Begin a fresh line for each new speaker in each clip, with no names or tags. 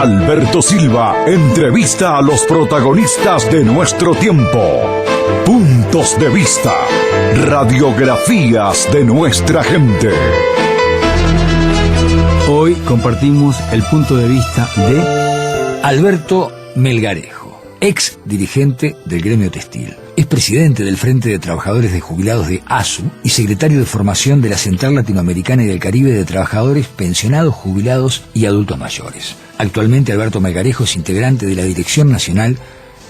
Alberto Silva entrevista a los protagonistas de nuestro tiempo. Puntos de vista, radiografías de nuestra gente.
Hoy compartimos el punto de vista de Alberto Melgarejo, ex dirigente del gremio textil. Es presidente del Frente de Trabajadores de Jubilados de ASU y secretario de formación de la Central Latinoamericana y del Caribe de Trabajadores Pensionados, Jubilados y Adultos Mayores. Actualmente Alberto Melgarejo es integrante de la Dirección Nacional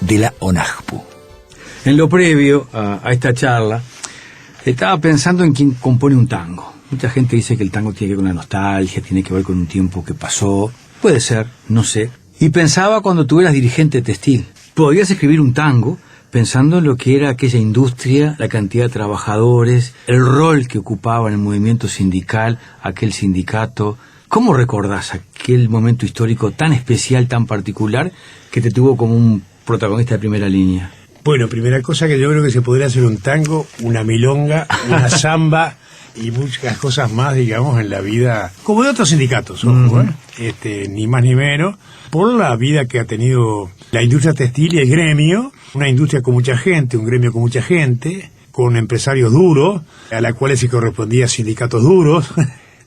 de la ONAJPU. En lo previo a esta charla, estaba pensando en quién compone un tango. Mucha gente dice que el tango tiene que ver con la nostalgia, tiene que ver con un tiempo que pasó. Puede ser, no sé. Y pensaba cuando tú eras dirigente textil. Podías escribir un tango pensando en lo que era aquella industria, la cantidad de trabajadores, el rol que ocupaba en el movimiento sindical, aquel sindicato. ¿Cómo recordás aquel momento histórico tan especial, tan particular, que te tuvo como un protagonista de primera línea?
Bueno, primera cosa que yo creo que se podría hacer un tango, una milonga, una samba y muchas cosas más, digamos, en la vida, como de otros sindicatos, ni más ni menos, por la vida que ha tenido la industria textil y el gremio, una industria con mucha gente, un gremio con mucha gente, con empresarios duros, a la cual se correspondía sindicatos duros,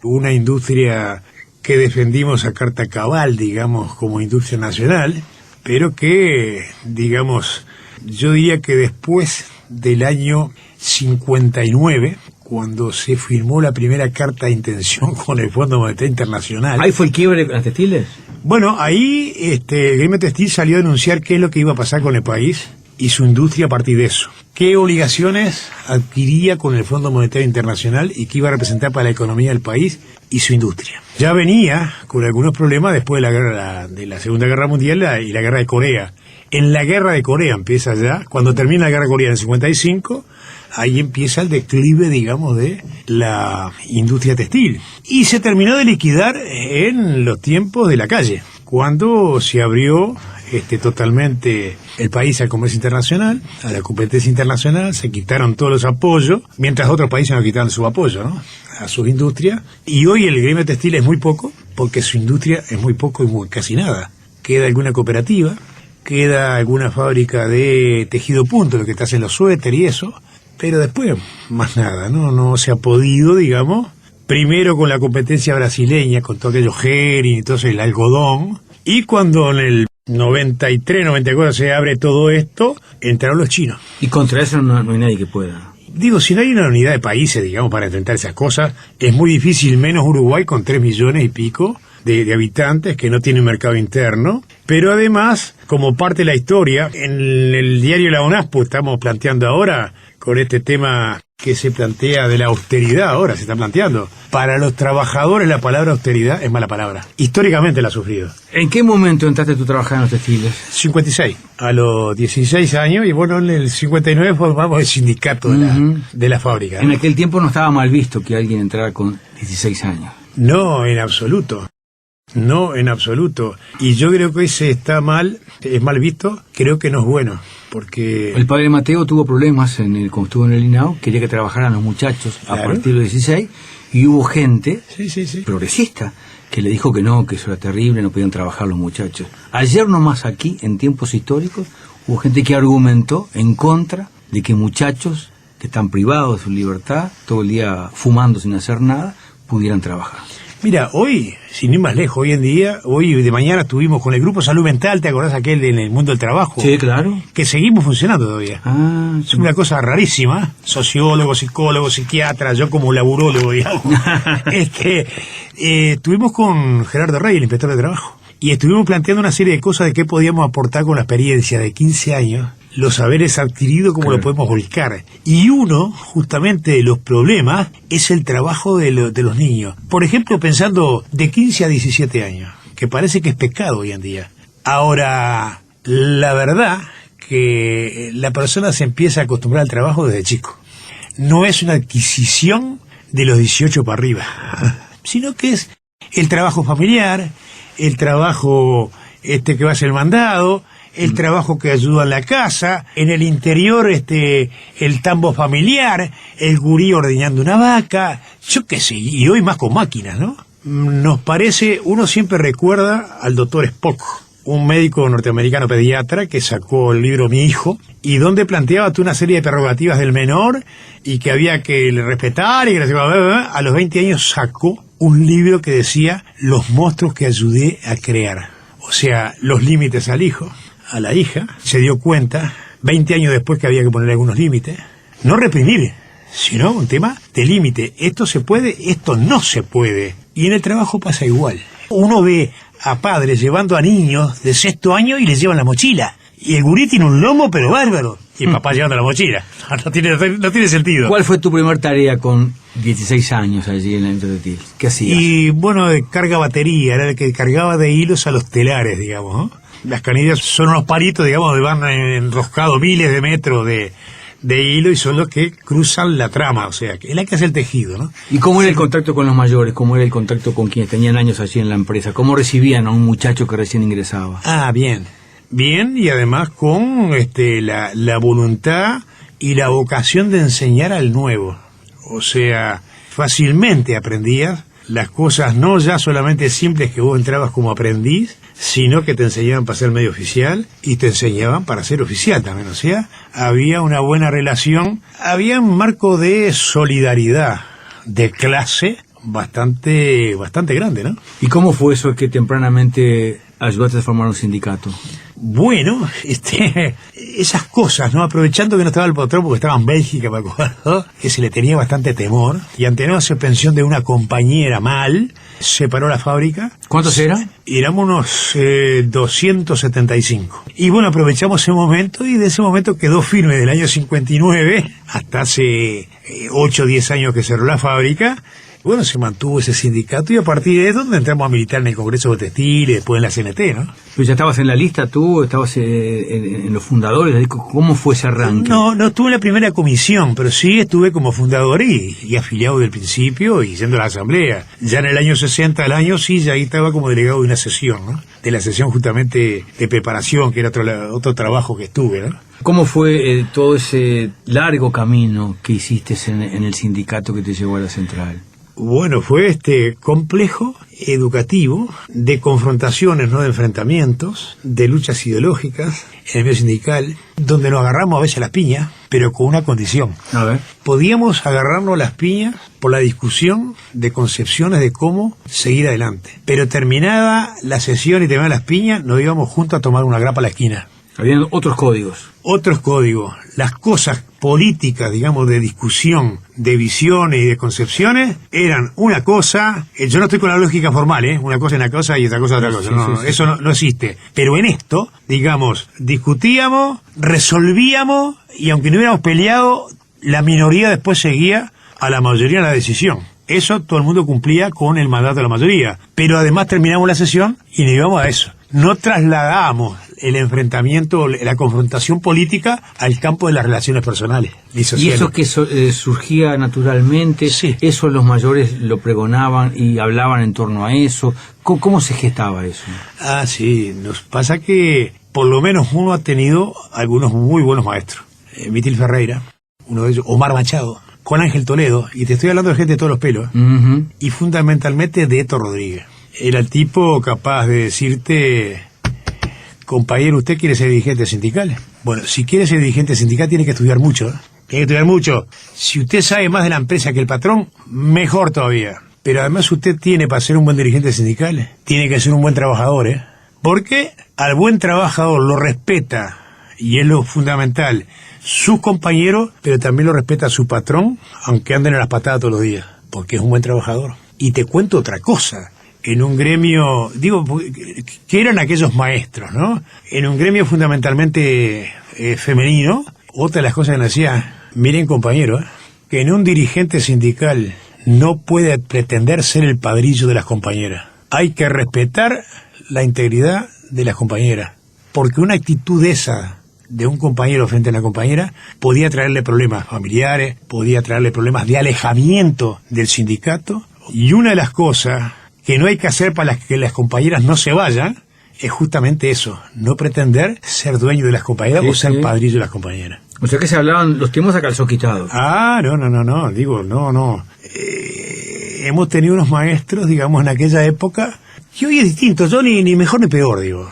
una industria que defendimos a carta cabal, digamos, como industria nacional, pero que, digamos, yo diría que después del año 59, cuando se firmó la primera carta de intención con el Fondo Monetario Internacional.
¿Ahí fue el quiebre con las textiles?
Bueno, ahí el gremio textil salió a denunciar qué es lo que iba a pasar con el país y su industria a partir de eso. ¿Qué obligaciones adquiría con el Fondo Monetario Internacional y qué iba a representar para la economía del país y su industria? Ya venía con algunos problemas después de la Segunda Guerra Mundial y la Guerra de Corea. En la Guerra de Corea empieza ya, cuando termina la Guerra de Corea en el 55, ahí empieza el declive, digamos, de la industria textil. Y se terminó de liquidar en los tiempos de la calle, cuando se abrió totalmente el país al comercio internacional, a la competencia internacional, se quitaron todos los apoyos, mientras otros países no quitaron su apoyo, ¿no?, a sus industrias. Y hoy el gremio textil es muy poco, porque su industria es muy poco y casi nada. Queda alguna cooperativa, queda alguna fábrica de tejido punto, lo que te hacen los suéteres y eso, pero después más nada, no se ha podido, digamos, primero con la competencia brasileña, con todo aquello herring y todo eso, el algodón, y cuando en el 93, 94 se abre todo esto, entraron los chinos.
Y contra eso no hay nadie que pueda.
Digo, si no hay una unidad de países, digamos, para enfrentar esas cosas, es muy difícil, menos Uruguay con 3 millones y pico de habitantes que no tienen mercado interno, pero además, como parte de la historia, en el diario La ONAJPU estamos planteando ahora, con este tema que se plantea de la austeridad, ahora se está planteando. Para los trabajadores la palabra austeridad es mala palabra. Históricamente la ha sufrido.
¿En qué momento entraste tú a trabajar en los textiles?
56, a los 16 años, y bueno, en el 59 formamos el sindicato de la fábrica, ¿no?
En aquel tiempo no estaba mal visto que alguien entrara con 16 años.
No, en absoluto. No, en absoluto. Y yo creo que ese es mal visto, creo que no es bueno, porque...
El padre Mateo tuvo problemas cuando estuvo en el INAO, quería que trabajaran los muchachos a partir de los 16, y hubo gente progresista que le dijo que no, que eso era terrible, no podían trabajar los muchachos. Ayer nomás aquí, en tiempos históricos, hubo gente que argumentó en contra de que muchachos que están privados de su libertad, todo el día fumando sin hacer nada, pudieran trabajar.
Mira, hoy, sin ir más lejos, hoy de mañana estuvimos con el Grupo Salud Mental, ¿te acordás aquel en el mundo del trabajo?
Sí, claro.
Que seguimos funcionando todavía. Es una cosa rarísima, sociólogos, psicólogos, psiquiatras, yo como laburólogo, digamos. Estuvimos con Gerardo Rey, el inspector de trabajo, y estuvimos planteando una serie de cosas de qué podíamos aportar con la experiencia de 15 años, los saberes adquiridos, cómo lo podemos volcar. Y uno, justamente, de los problemas es el trabajo de los niños. Por ejemplo, pensando de 15 a 17 años, que parece que es pecado hoy en día. Ahora, la verdad que la persona se empieza a acostumbrar al trabajo desde chico. No es una adquisición de los 18 para arriba, sino que es el trabajo familiar, el trabajo que va a ser mandado, el trabajo que ayuda en la casa, en el interior el tambo familiar, el gurí ordeñando una vaca, yo qué sé, y hoy más con máquinas, ¿no? nos parece, uno siempre recuerda al doctor Spock, un médico norteamericano pediatra que sacó el libro Mi Hijo, y donde planteaba toda una serie de prerrogativas del menor, y que había que respetar, y que a los 20 años sacó un libro que decía Los monstruos que ayudé a crear. O sea, los límites al hijo, a la hija. Se dio cuenta, 20 años después, que había que poner algunos límites. No reprimir, sino un tema de límite. Esto se puede, esto no se puede. Y en el trabajo pasa igual. Uno ve a padres llevando a niños de 6º año y les llevan la mochila. Y el gurí tiene un lomo, pero bárbaro. Y el papá llevando la mochila. No tiene sentido.
¿Cuál fue tu primera tarea con 16 años allí en la Interdetil? ¿Qué hacías?
Y bueno, carga batería, era el que cargaba de hilos a los telares, digamos, ¿no? Las canillas son unos palitos, digamos, donde van enroscados miles de metros de hilo, y son los que cruzan la trama, o sea, que es la que hace el tejido, ¿no?
¿Y cómo era el contacto con los mayores? ¿Cómo era el contacto con quienes tenían años allí en la empresa? ¿Cómo recibían a un muchacho que recién ingresaba?
Ah, bien. Bien, y además con la voluntad y la vocación de enseñar al nuevo. O sea, fácilmente aprendías las cosas, no ya solamente simples que vos entrabas como aprendiz, sino que te enseñaban para ser medio oficial y te enseñaban para ser oficial también. O sea, había una buena relación, había un marco de solidaridad, de clase bastante grande, ¿no?
¿Y cómo fue eso que tempranamente ayudaste a formar un sindicato?
Bueno, esas cosas, ¿no? Aprovechando que no estaba el patrón, porque estaba en Bélgica, me acuerdo, que se le tenía bastante temor, y ante no hacer pensión de una compañera mal, separó la fábrica.
¿Cuántos eran?
Éramos unos 275. Y bueno, aprovechamos ese momento, y de ese momento quedó firme del año 59, hasta hace 8 o 10 años que cerró la fábrica. Bueno, se mantuvo ese sindicato, y a partir de donde entramos a militar en el Congreso de Textil y después en la CNT, ¿no?
¿Pero ya estabas en la lista tú? ¿Estabas en los fundadores? ¿Cómo fue ese arranque?
No estuve en la primera comisión, pero sí estuve como fundador y afiliado del principio y yendo a la asamblea. Ya en el año 60 al año, sí, ya ahí estaba como delegado de una sesión, ¿no? De la sesión justamente de preparación, que era otro trabajo que estuve, ¿no?
¿Cómo fue todo ese largo camino que hiciste en el sindicato que te llevó a la central?
Bueno, fue complejo, educativo, de confrontaciones, no de enfrentamientos, de luchas ideológicas en el medio sindical, donde nos agarramos a veces a las piñas, pero con una condición.
A ver.
Podíamos agarrarnos a las piñas por la discusión de concepciones de cómo seguir adelante. Pero terminada la sesión y terminadas las piñas, nos íbamos juntos a tomar una grapa a la esquina.
Habían otros códigos.
Otros códigos. Las cosas políticas, digamos, de discusión, de visiones y de concepciones, eran una cosa. Yo no estoy con la lógica formal, ¿eh? Una cosa es una cosa y otra cosa es otra cosa. Sí. Eso no existe. Pero en esto, digamos, discutíamos, resolvíamos, y aunque no hubiéramos peleado, la minoría después seguía a la mayoría en la decisión. Eso todo el mundo cumplía con el mandato de la mayoría. Pero además terminamos la sesión y nos íbamos a eso. No trasladamos el enfrentamiento, la confrontación política al campo de las relaciones personales y sociales.
Y eso que surgía naturalmente,
sí.
Eso los mayores lo pregonaban y hablaban en torno a eso. ¿Cómo se gestaba eso?
Ah, sí, nos pasa que por lo menos uno ha tenido algunos muy buenos maestros. Mitil Ferreira, uno de ellos, Omar Machado, Juan Ángel Toledo, y te estoy hablando de gente de todos los pelos, y fundamentalmente de Eto Rodríguez. Era el tipo capaz de decirte: compañero, ¿usted quiere ser dirigente sindical? Bueno, si quiere ser dirigente sindical tiene que estudiar mucho, ¿eh? Tiene que estudiar mucho. Si usted sabe más de la empresa que el patrón, mejor todavía. Pero además usted tiene, para ser un buen dirigente sindical, tiene que ser un buen trabajador, ¿eh? Porque al buen trabajador lo respeta, y es lo fundamental, sus compañeros, pero también lo respeta su patrón, aunque anden a las patadas todos los días, porque es un buen trabajador. Y te cuento otra cosa. En un gremio, que eran aquellos maestros, ¿no? En un gremio fundamentalmente femenino, otra de las cosas que nos decía: miren, compañeros, que en un dirigente sindical no puede pretender ser el padrillo de las compañeras. Hay que respetar la integridad de las compañeras, porque una actitud esa de un compañero frente a una compañera podía traerle problemas familiares, podía traerle problemas de alejamiento del sindicato, y una de las cosas que no hay que hacer para que las compañeras no se vayan es justamente eso: no pretender ser dueño de las compañeras, sí, o ser padrillo de las compañeras.
O sea que se hablaban los temas a calzón quitado.
Ah, no. hemos tenido unos maestros, digamos, en aquella época, que hoy es distinto, yo ni mejor ni peor, digo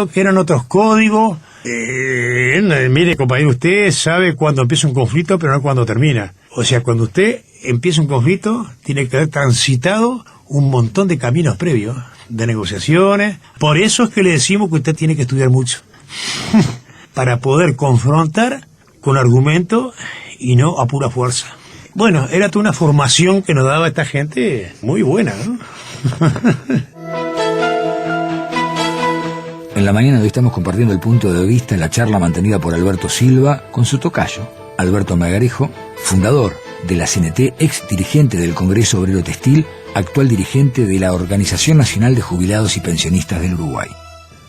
que eran otros códigos. Mire, compañero, usted sabe cuándo empieza un conflicto, pero no cuándo termina. O sea, cuando usted empieza un conflicto, tiene que haber transitado un montón de caminos previos, de negociaciones. Por eso es que le decimos que usted tiene que estudiar mucho, para poder confrontar con argumentos y no a pura fuerza. Bueno, era toda una formación que nos daba esta gente muy buena, ¿no?
En la mañana de hoy estamos compartiendo el punto de vista en la charla mantenida por Alberto Silva con su tocayo, Alberto Melgarejo, fundador de la CNT, ex dirigente del Congreso Obrero Textil, actual dirigente de la Organización Nacional de Jubilados y Pensionistas del Uruguay.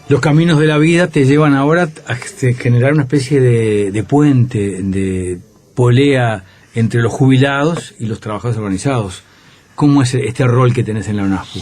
Los caminos de la vida te llevan ahora a generar una especie de puente, de polea entre los jubilados y los trabajadores organizados. ¿Cómo es este rol que tenés en la ONASPU?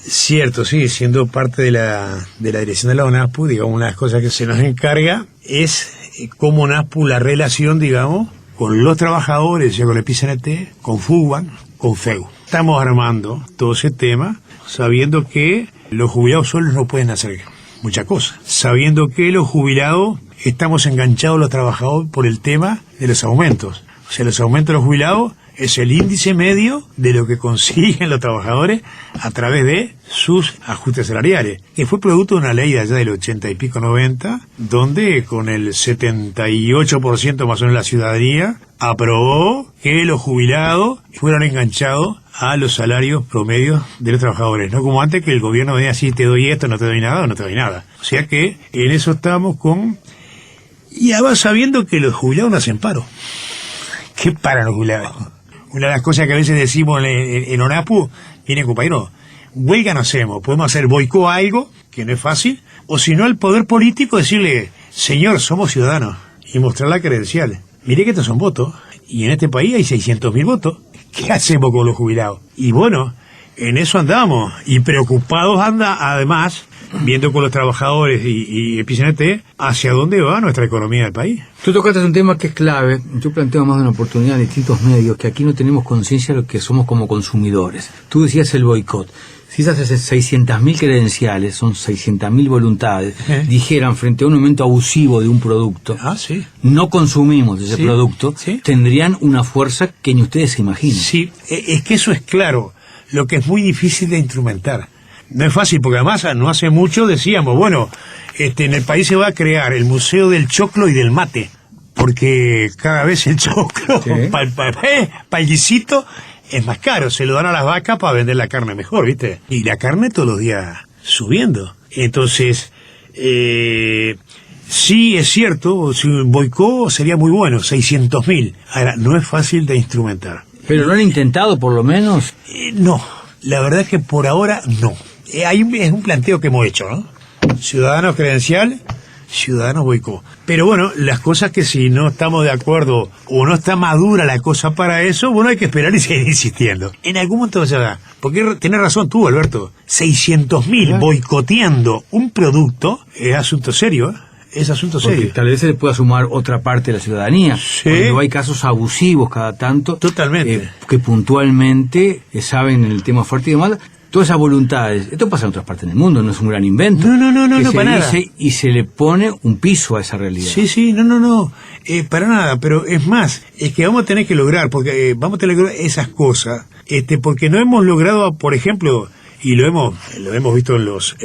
Cierto, sí, siendo parte de la dirección de la ONASPU, digamos, una de las cosas que se nos encarga es cómo ONASPU, la relación, digamos, con los trabajadores, con el PCNT, con FUBAN, con FEU. Estamos armando todo ese tema, sabiendo que los jubilados solos no pueden hacer muchas cosas, sabiendo que los jubilados estamos enganchados los trabajadores por el tema de los aumentos. O sea, los aumentos de los jubilados es el índice medio de lo que consiguen los trabajadores a través de sus ajustes salariales, que fue producto de una ley de allá del 80 y pico 90, donde con el 78% más o menos de la ciudadanía aprobó que los jubilados fueran enganchados a los salarios promedios de los trabajadores, no como antes que el gobierno venía así, te doy esto, no te doy nada o no te doy nada. O sea que en eso estamos con... Y además sabiendo que los jubilados no hacen paro. ¿Qué paran los jubilados? Una de las cosas que a veces decimos en ONASPU, miren compañeros, huelga no hacemos, podemos hacer boicot a algo, que no es fácil, o si no al poder político decirle, señor, somos ciudadanos, y mostrar la credencial. Mire que estos son votos, y en este país hay 600.000 votos. ¿Qué hacemos con los jubilados? Y bueno, en eso andamos, y preocupados además, viendo con los trabajadores y el PCNT hacia dónde va nuestra economía del país.
Tú tocaste un tema que es clave. Yo planteo más de una oportunidad en distintos medios, que aquí no tenemos conciencia de lo que somos como consumidores. Tú decías el boicot. Si esas 600.000 credenciales, son 600.000 voluntades, dijeran frente a un aumento abusivo de un producto,
sí,
no consumimos ese producto, tendrían una fuerza que ni ustedes se imaginan.
Sí, es que eso es claro, lo que es muy difícil de instrumentar. No es fácil, porque además no hace mucho decíamos, bueno, en el país se va a crear el Museo del Choclo y del Mate, porque cada vez el choclo, para el guisito, es más caro, se lo dan a las vacas para vender la carne mejor, ¿viste? Y la carne todos los días subiendo. Entonces, sí es cierto, si un boicot sería muy bueno, 600.000. Ahora, no es fácil de instrumentar.
¿Pero lo han intentado por lo menos?
No, la verdad es que por ahora no. Es un planteo que hemos hecho, ¿no? Ciudadanos credencial, ciudadanos boicot. Pero bueno, las cosas que si no estamos de acuerdo o no está madura la cosa para eso, bueno, hay que esperar y seguir insistiendo. En algún momento se da. Porque tenés razón tú, Alberto. 600.000 boicoteando un producto es asunto serio, ¿eh? Es asunto serio.
Porque tal vez se le pueda sumar otra parte de la ciudadanía.
Sí.
Cuando hay casos abusivos cada tanto.
Totalmente.
Que puntualmente saben el tema fuerte y demás. Todas esas voluntades, esto pasa en otras partes del mundo, no es un gran invento.
No, para nada.
Y se le pone un piso a esa realidad.
Sí, no, para nada, pero es más, es que vamos a tener que lograr, porque vamos a tener que lograr esas cosas, porque no hemos logrado, por ejemplo, y lo hemos visto en los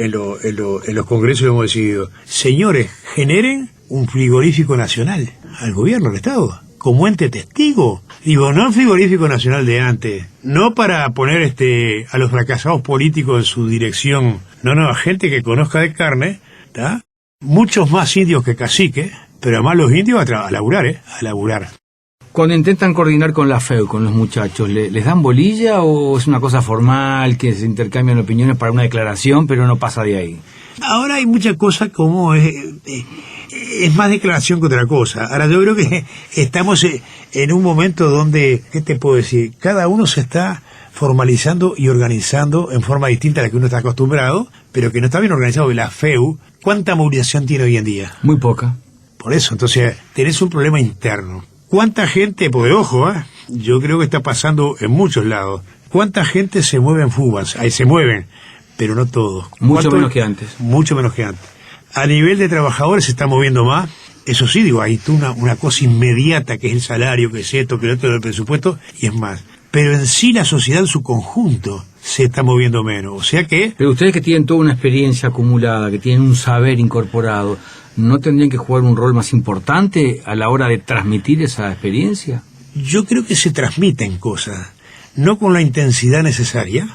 congresos y lo hemos decidido, señores, generen un frigorífico nacional al gobierno del Estado, como ente testigo. Digo, no el frigorífico nacional de antes, no para poner a los fracasados políticos en su dirección, no, a gente que conozca de carne, ¿tá? Muchos más indios que caciques, pero además los indios a laburar.
Cuando intentan coordinar con la FEU, con los muchachos, ¿les dan bolilla o es una cosa formal que se intercambian opiniones para una declaración, pero no pasa de ahí?
Ahora hay muchas cosas como es más declaración que otra cosa. Ahora yo creo que estamos en un momento donde, ¿qué te puedo decir? Cada uno se está formalizando y organizando en forma distinta a la que uno está acostumbrado, pero que no está bien organizado. La FEU, ¿cuánta movilización tiene hoy en día?
Muy poca.
Por eso, entonces, tenés un problema interno. ¿Cuánta gente? Porque ojo, yo creo que está pasando en muchos lados. ¿Cuánta gente se mueve en Fubas? Ahí se mueven, pero no todos.
Mucho menos que antes.
Mucho menos que antes. A nivel de trabajadores se está moviendo más. Eso sí, digo, hay una cosa inmediata que es el salario, que es esto, que el otro del presupuesto, y es más. Pero en sí la sociedad en su conjunto se está moviendo menos. O sea que...
Pero ustedes que tienen toda una experiencia acumulada, que tienen un saber incorporado, ¿no tendrían que jugar un rol más importante a la hora de transmitir esa experiencia?
Yo creo que se transmiten cosas, no con la intensidad necesaria,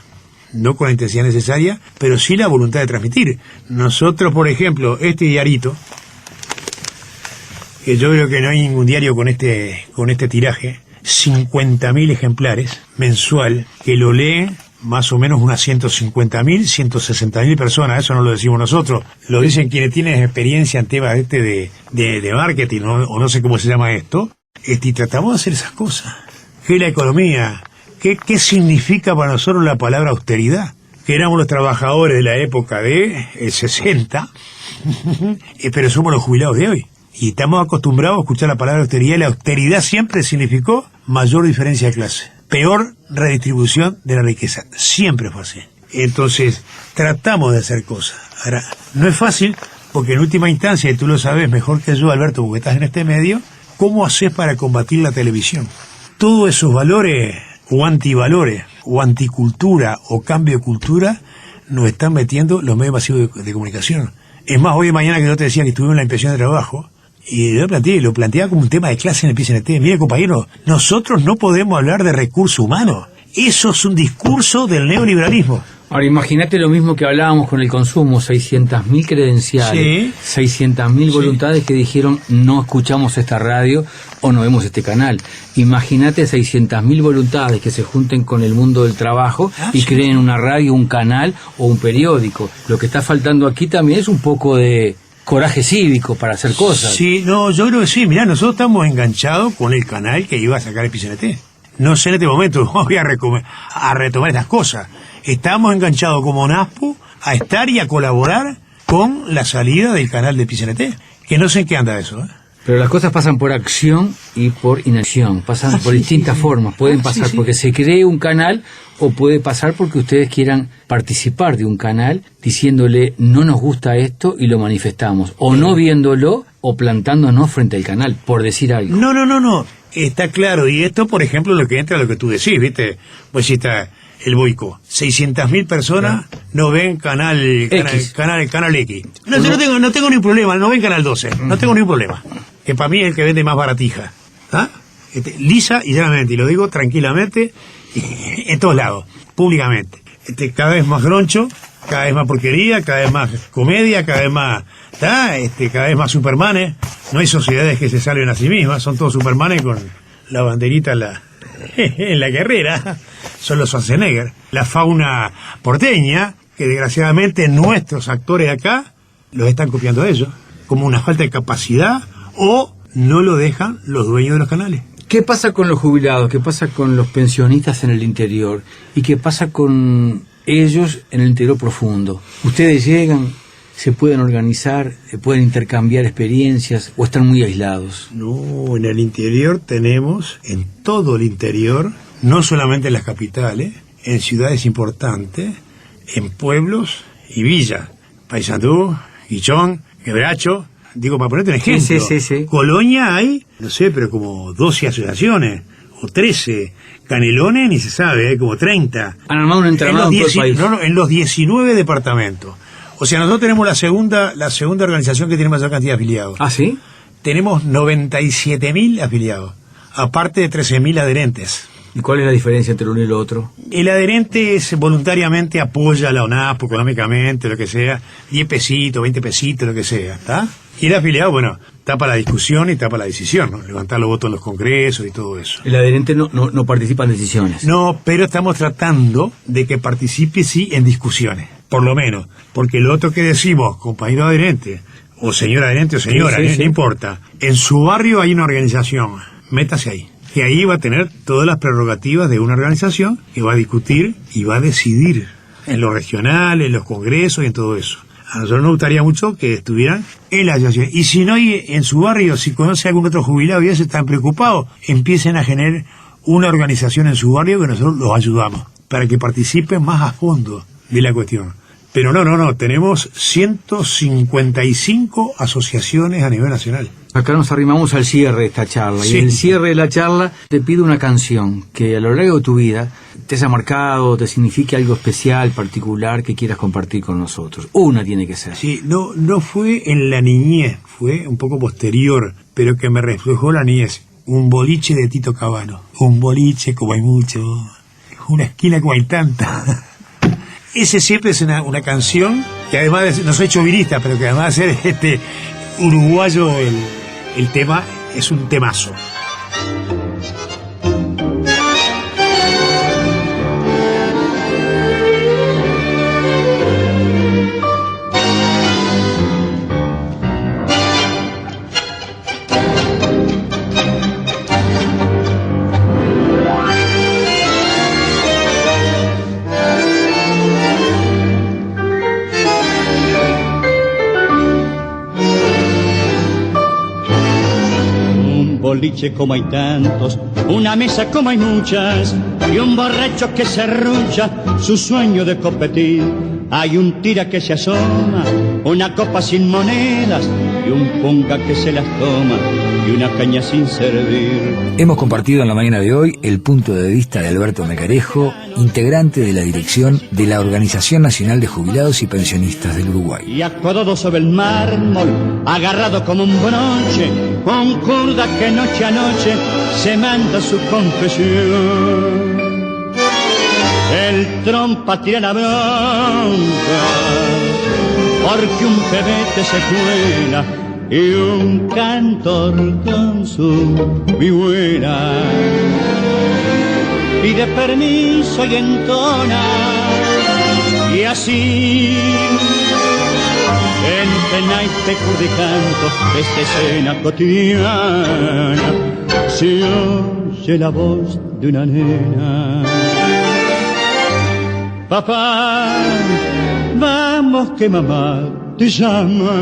pero sí la voluntad de transmitir. Nosotros, por ejemplo, este diarito, que yo creo que no hay ningún diario con este tiraje, 50.000 ejemplares mensual, que lo leen más o menos unas 150.000, 160.000 personas. Eso no lo decimos nosotros, lo dicen quienes tienen experiencia en temas de marketing, o no sé cómo se llama esto. Y tratamos de hacer esas cosas. ¿Qué es la economía? ¿Qué significa para nosotros la palabra austeridad? Que éramos los trabajadores de la época de el 60, pero somos los jubilados de hoy. Y estamos acostumbrados a escuchar la palabra austeridad, y la austeridad siempre significó mayor diferencia de clase, peor redistribución de la riqueza. Siempre fue así. Entonces, tratamos de hacer cosas. Ahora, no es fácil, porque en última instancia, y tú lo sabes mejor que yo, Alberto, porque estás en este medio, ¿cómo haces para combatir la televisión? Todos esos valores, o antivalores, o anticultura, o cambio de cultura, nos están metiendo los medios masivos de comunicación. Es más, hoy y mañana que yo te decía que estuvimos en la inspección de trabajo, y lo planteaba como un tema de clase en el PCNT. Mire, compañero, nosotros no podemos hablar de recursos humanos. Eso es un discurso del neoliberalismo.
Ahora, imagínate lo mismo que hablábamos con el consumo, 600.000 credenciales, sí. 600.000 voluntades que dijeron no escuchamos esta radio o no vemos este canal. Imagínate 600.000 voluntades que se junten con el mundo del trabajo y sí. Creen una radio, un canal o un periódico. Lo que está faltando aquí también es un poco de coraje cívico para hacer cosas.
Sí, no, yo creo que sí. Mirá, nosotros estamos enganchados con el canal que iba a sacar el PCNT. No sé en este momento, voy a retomar estas cosas. Estamos enganchados como NASPO a estar y a colaborar con la salida del canal de PCNT. Que no sé en qué anda eso, ¿eh?
Pero las cosas pasan por acción y por inacción, pasan por distintas formas. Pueden pasar porque se cree un canal o puede pasar porque ustedes quieran participar de un canal diciéndole no nos gusta esto y lo manifestamos, o no viéndolo o plantándonos frente al canal, por decir algo.
No. Está claro, y esto, por ejemplo, lo que entra a lo que tú decís, ¿viste? Pues si está el boicot. 600.000 personas no ven canal X. No tengo ni problema, no ven Canal 12, no tengo ni problema. Que para mí es el que vende más baratija. ¿Ah? Lisa y llanamente, y lo digo tranquilamente, en todos lados, públicamente. Cada vez más groncho, cada vez más porquería, cada vez más comedia, cada vez más... cada vez más supermanes. No hay sociedades que se salven a sí mismas, son todos supermanes con la banderita en la carrera. Son los Schwarzenegger. La fauna porteña, que desgraciadamente nuestros actores acá los están copiando a ellos, como una falta de capacidad, o no lo dejan los dueños de los canales.
¿Qué pasa con los jubilados? ¿Qué pasa con los pensionistas en el interior? ¿Y qué pasa con ellos en el interior profundo? ¿Ustedes llegan, se pueden organizar, pueden intercambiar experiencias o están muy aislados?
No, en el interior tenemos, en todo el interior, no solamente en las capitales, en ciudades importantes, en pueblos y villas. Paysandú, Guichón, Quebracho, digo, para ponerte un ejemplo.
Sí.
Colonia hay, no sé, pero como 12 asociaciones, o 13. Canelones ni se sabe, hay como 30.
Han armado un entramado en todo el país.
No, en los 19 departamentos. O sea, nosotros tenemos la segunda organización que tiene mayor cantidad de afiliados.
¿Ah, sí?
Tenemos 97.000 afiliados, aparte de 13.000 adherentes.
¿Y cuál es la diferencia entre uno y lo otro?
El adherente voluntariamente apoya a la ONASPO económicamente, lo que sea, 10 pesitos, 20 pesitos, lo que sea, ¿está? Y el afiliado, bueno, está para la discusión y está para la decisión, ¿no? Levantar los votos en los congresos y todo eso.
El adherente no participa en decisiones.
No, pero estamos tratando de que participe, sí, en discusiones, por lo menos. Porque lo otro que decimos, compañero adherente, o señora adherente o señora,
sí.
No importa. En su barrio hay una organización, métase ahí. Que ahí va a tener todas las prerrogativas de una organización que va a discutir y va a decidir en lo regional, en los congresos y en todo eso. A nosotros nos gustaría mucho que estuvieran en la asociación. Y si no hay en su barrio, si conoce a algún otro jubilado y ellos están preocupados, empiecen a generar una organización en su barrio que nosotros los ayudamos. para que participen más a fondo de la cuestión. Pero no, tenemos 155 asociaciones a nivel nacional.
Acá nos arrimamos al cierre de esta charla,
Sí.
y en el cierre de la charla te pido una canción que a lo largo de tu vida te haya marcado, te signifique algo especial, particular, que quieras compartir con nosotros. Una tiene que ser.
Sí, no fue en la niñez, fue un poco posterior, pero que me reflejó la niñez. Un boliche de Tito Cabano. Un boliche como hay mucho, una esquina como hay tanta. Ese siempre es una canción que además no soy chovinista, pero que además de ser uruguayo, el tema es un temazo.
Boliche como hay tantos, una mesa como hay muchas, y un borracho que se arrulla su sueño de competir. Hay un tira que se asoma, una copa sin monedas, y un punga que se las toma, y una caña sin servir.
Hemos compartido en la mañana de hoy el punto de vista de Alberto Melgarejo, integrante de la dirección de la Organización Nacional de Jubilados y Pensionistas del Uruguay.
Y acodado sobre el mármol, agarrado como un bronce, un kurda que noche a noche se manda su confesión. El trompa tira la bronca, porque un pebete se cuela y un cantor con su vihuela pide permiso y entona, y así entre naipe de canto esta escena cotidiana se oye la voz de una nena. Papá, vamos que mamá te llama.